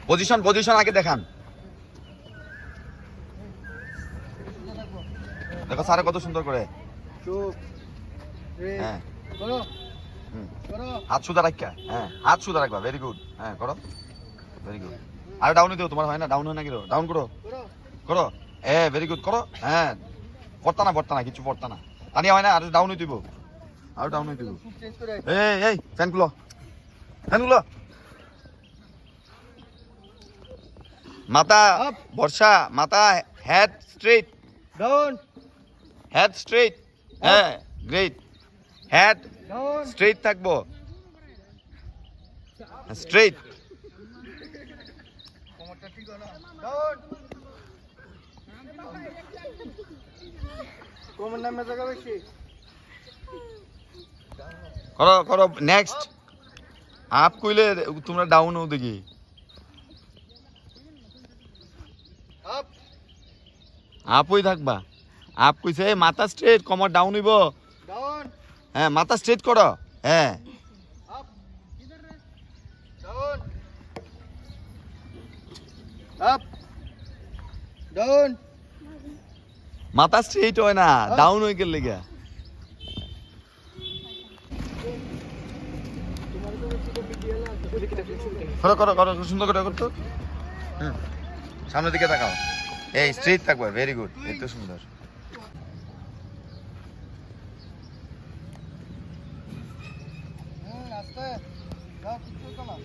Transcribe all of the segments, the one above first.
Position position আগে দেখান। দেখো স্যার কত সুন্দর করে। হ্যাঁ হাত সুদা রাখা, হ্যাঁ হাত সুদা রাখবা, ভেরি গুড। হ্যাঁ করো, ভেরি গুড। আর ডাউনে দিও, তোমার হয় না, ডাউন হয় না, কি ডাউন করো করো, ভেরি গুড করো। হ্যাঁ পড়তা না কিছু পড়তা না, তানিয়া হয় না, আর ডাউন হয়ে দিব, আর ডাউন হয়ে দিব। এই ফ্যানগুলো ফ্যানগুলো মাথা বর্ষা, মাথা head straight down, head straight. হ্যাঁ গ্রেট, হেড স্ট্রেট থাকবো, স্ট্রেট। কোমরটা ঠিক হলো, ডাউন, কোমর নামে জায়গা বেশি, করো করো। নেক্সট আপ কইলে তোমরা ডাউন হও দেখি। আপ, আপ হই থাকবা, আপ কইছে মাথা স্ট্রেট, কোমর ডাউন হইব। ডাউন, হ্যাঁ মাথা স্ট্রেট করো, হ্যাঁ আপ, ডাউন, আপ, ডাউন, মাথা স্ট্রেট হয় না, ডাউন হয়ে গেল লেগে। করো করো করো, সুন্দর করে করতো। সামনের দিকে তাকাও, এই স্ট্রেট থাকবে, ভেরি গুড, এই তো সুন্দর। আস্তে, যাও, কিছু হতো না।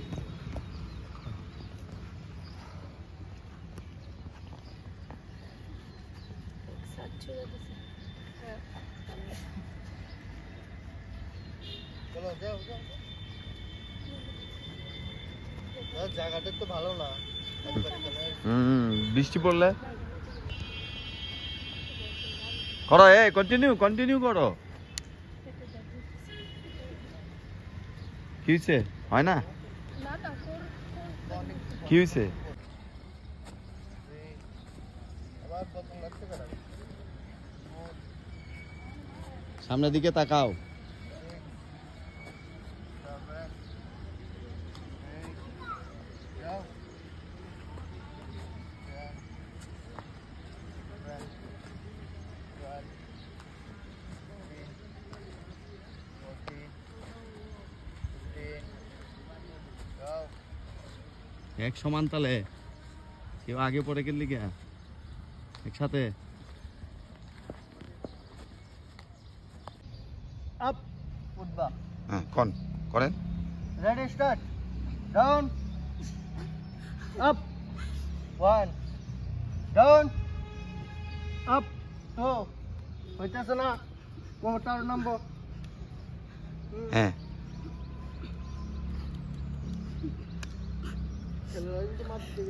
চলো, যাও, যাও। জায়গাটা তো ভালো না, বৃষ্টি পড়লে করো, কন্টিনিউ কন্টিনিউ করো। কি হয়েছে, হয় না, কি হয়েছে? আবার প্রথম লাগছে কেন? সামনের দিকে তাকাও। যাও, এক সমান তালে, কেউ আগে পড়ে গেলি গা একসাথে। আপ, উঠবা। হ্যাঁ কোন করেন। Ready, start. Down. Up. 1. Down. Up. 2. হইতেছে না, কোমরটা আরো নামবো। হ্যাঁ চলো, এই তো মারতে